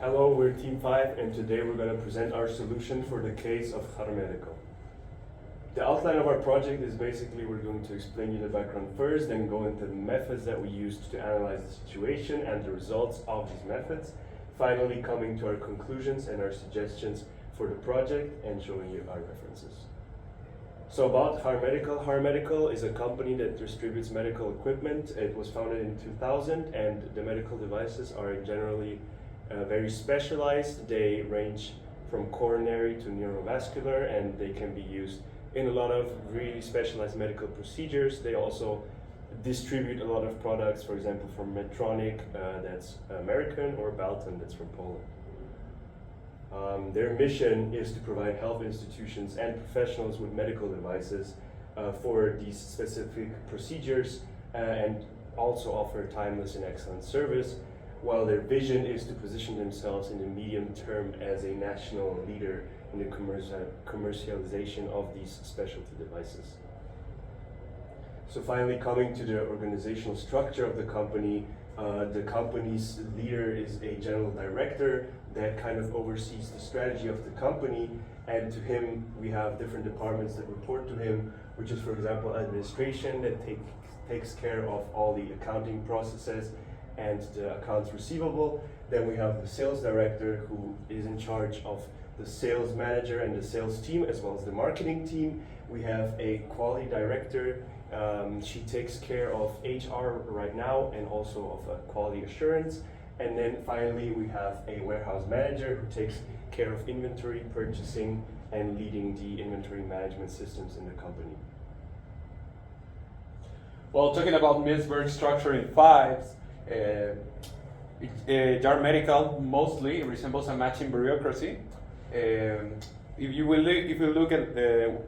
Hello, we're Team 5 and today we're going to present our solution for the case of Reynerio. The outline of our project is basically we're going to explain you the background first, then go into the methods that we used to analyze the situation and the results of these methods, finally coming to our conclusions and our suggestions for the project and showing you our references. So about Reynerio is a company that distributes medical equipment. It was founded in 2000 and the medical devices are generally very specialized. They range from coronary to neurovascular and they can be used in a lot of really specialized medical procedures. They also distribute a lot of products, for example from Medtronic, that's American, or Balton, that's from Poland. Their mission is to provide health institutions and professionals with medical devices for these specific procedures and also offer timeless and excellent service, while their vision is to position themselves in the medium term as a national leader in the commercialization of these specialty devices. So finally, coming to the organizational structure of the company's leader is a general director that kind of oversees the strategy of the company, and to him we have different departments that report to him, which is, for example, administration that takes care of all the accounting processes and the accounts receivable. Then we have the sales director, who is in charge of the sales manager and the sales team, as well as the marketing team. We have a quality director. She takes care of HR right now and also of quality assurance. And then finally we have a warehouse manager who takes care of inventory, purchasing, and leading the inventory management systems in the company. Well, talking about Mills-Berg structure in fives, Jar Medical mostly resembles a matching bureaucracy. If you look at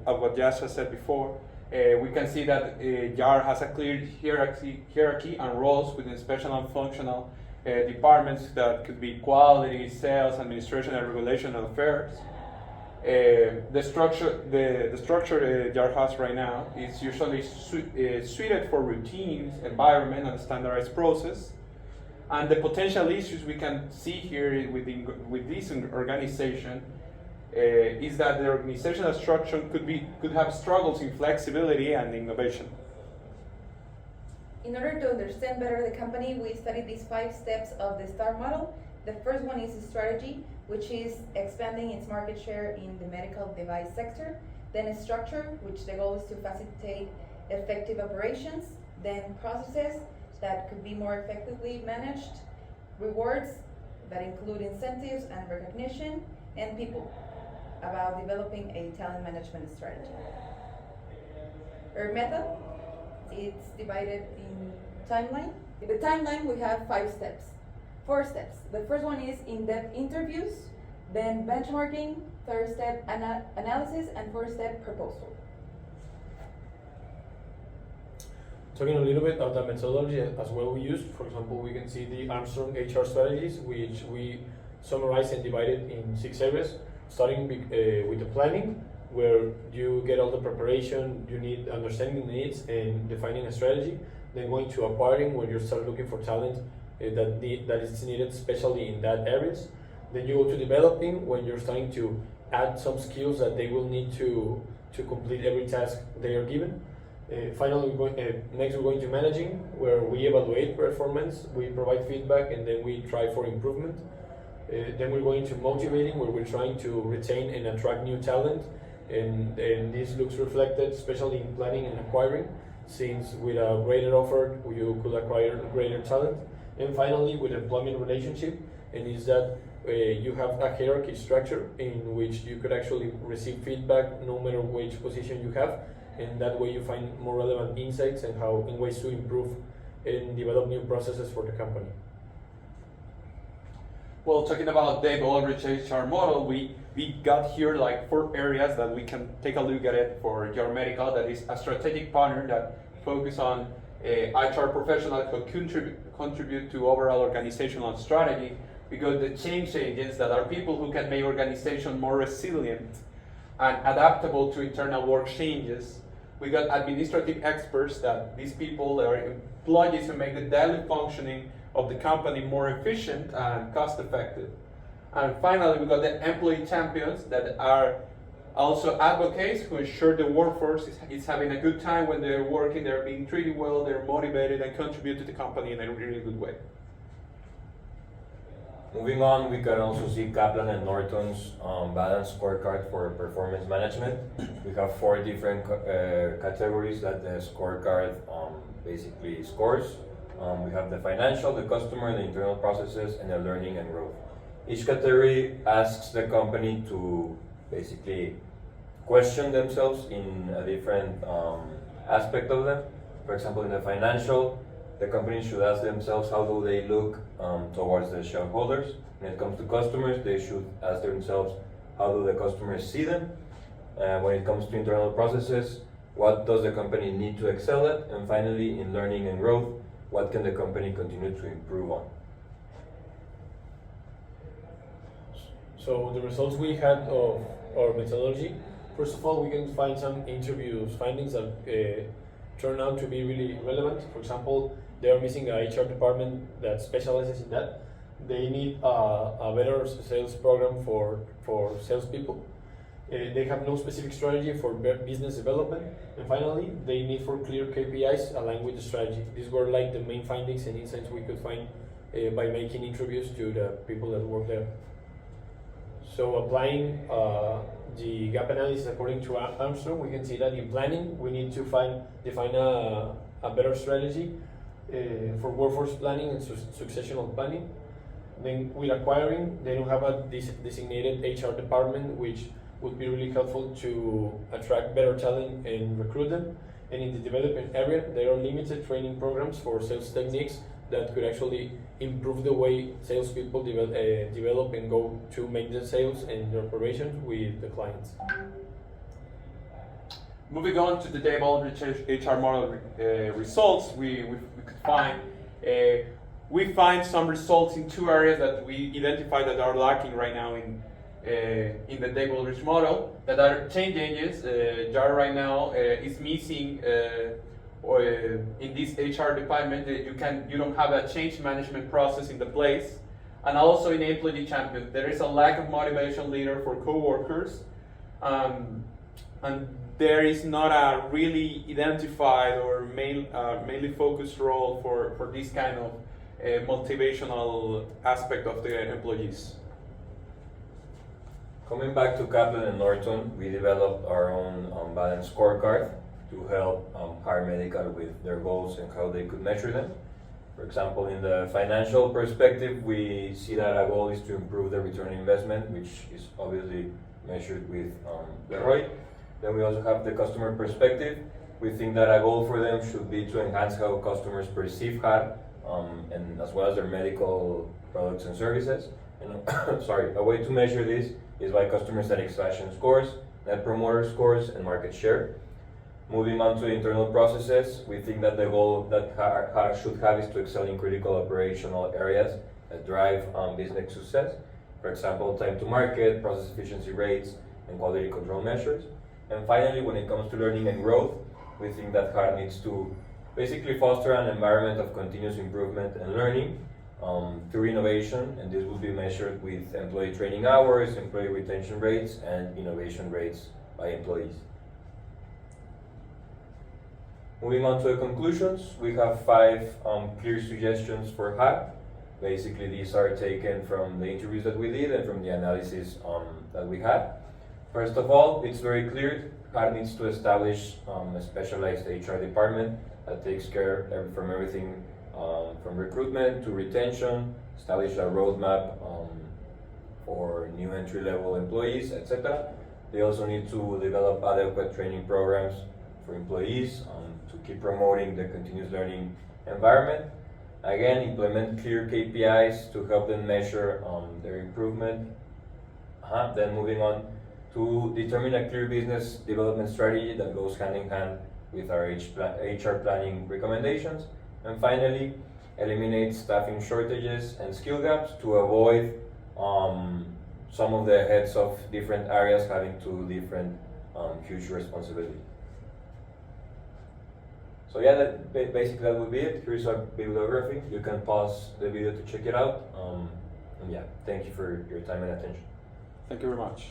what Jasa said before, we can see that Jar has a clear hierarchy and roles within special and functional departments that could be quality, sales, administration, and regulation of affairs. The structure Jar has right now is usually suited for routines, environment, and standardized process. And the potential issues we can see here with this organization is that the organizational structure could have struggles in flexibility and innovation. In order to understand better the company, we studied these 5 steps of the STAR model. The first one is strategy, which is expanding its market share in the medical device sector. Then structure, which the goal is to facilitate effective operations. Then processes that could be more effectively managed. Rewards that include incentives and recognition. And people, about developing a talent management strategy. Our method, it's divided in timeline. In the timeline we have 4 steps. The first one is in-depth interviews, then benchmarking, third step analysis, and fourth step proposal. Talking a little bit about the methodology as well we used, for example, we can see the Armstrong HR strategies, which we summarized and divided in 6 areas, starting with the planning, where you get all the preparation you need, understanding the needs and defining a strategy. Then going to acquiring, where you start looking for talent that is needed, especially in that areas. Then you go to developing, when you're starting to add some skills that they will need to complete every task they are given. Finally, next we're going to managing, where we evaluate performance, we provide feedback, and then we try for improvement. Then we're going to motivating, where we're trying to retain and attract new talent, and this looks reflected especially in planning and acquiring, since with a greater offer you could acquire greater talent. And finally, with employment relationship, and is that you have a hierarchy structure in which you could actually receive feedback no matter which position you have, and that way you find more relevant insights and in ways to improve and develop new processes for the company. Well, talking about the Aldrich HR model, we got here like 4 areas that we can take a look at it for Jar Medical. That is a strategic partner that focus on HR professionals who contribute to overall organizational strategy. We got the change agents, that are people who can make organization more resilient and adaptable to internal work changes. We got administrative experts, that these people are employees who make the daily functioning of the company more efficient and cost effective. And finally, we got the employee champions that are also advocates who ensure the workforce is having a good time when they're working, they're being treated well, they're motivated and contribute to the company in a really good way. Moving on, we can also see Kaplan and Norton's balanced scorecard for performance management. We have 4 different categories that the scorecard basically scores. We have the financial, the customer, the internal processes, and the learning and growth. Each category asks the company to basically question themselves in a different aspect of them. For example, in the financial, the company should ask themselves how do they look towards the shareholders. When it comes to customers, they should ask themselves how do the customers see them. When it comes to internal processes, what does the company need to excel at? And finally, in learning and growth, what can the company continue to improve on? So the results we had of our methodology, first of all, we can find some findings that turn out to be really relevant. For example, they are missing a HR department that specializes in that. They need a better sales program for salespeople. They have no specific strategy for business development. And finally, they need for clear KPIs aligned with the strategy. These were like the main findings and insights we could find by making interviews to the people that work there. So applying the gap analysis according to Armstrong, we can see that in planning, we need to define a better strategy for workforce planning and successional planning. Then with acquiring, they don't have a designated HR department, which would be really helpful to attract better talent and recruit them. And in the development area, there are limited training programs for sales techniques that could actually improve the way salespeople develop and go to make the sales and the operations with the clients. Moving on to the table HR model results, we could find we find some results in 2 areas that we identify that are lacking right now in the table rich model, that are change engines. JAR right now is missing in this HR department. You don't have a change management process in the place, and also in employee champion there is a lack of motivation leader for co-workers, and there is not a really identified or mainly focused role for this kind of motivational aspect of the employees. Coming back to Kaplan and Norton, we developed our own balanced scorecard to help hire medical with their goals and how they could measure them. For example, in the financial perspective, we see that a goal is to improve the return on investment, which is obviously measured with the ROI. Then we also have the customer perspective. We think that a goal for them should be to enhance how customers perceive HAR, and as well as their medical products and services. And a way to measure this is by customer satisfaction scores, net promoter scores, and market share. Moving on to internal processes, we think that the goal that HAR should have is to excel in critical operational areas that drive business success. For example, time to market, process efficiency rates, and quality control measures. And finally, when it comes to learning and growth, we think that HAR needs to basically foster an environment of continuous improvement and learning through innovation, and this will be measured with employee training hours, employee retention rates, and innovation rates by employees. Moving on to the conclusions, we have 5 clear suggestions for HAR. Basically, these are taken from the interviews that we did and from the analysis that we had. First of all, it's very clear HAR needs to establish a specialized HR department that takes care from everything from recruitment to retention, establish a roadmap for new entry-level employees, etc. They also need to develop adequate training programs for employees to keep promoting the continuous learning environment. Again, implement clear KPIs to help them measure their improvement. Then moving on to determine a clear business development strategy that goes hand in hand with our HR planning recommendations. And finally, eliminate staffing shortages and skill gaps to avoid some of the heads of different areas having two different huge responsibilities. So yeah, basically that would be it. Here's our bibliography. You can pause the video to check it out. And yeah, thank you for your time and attention. Thank you very much.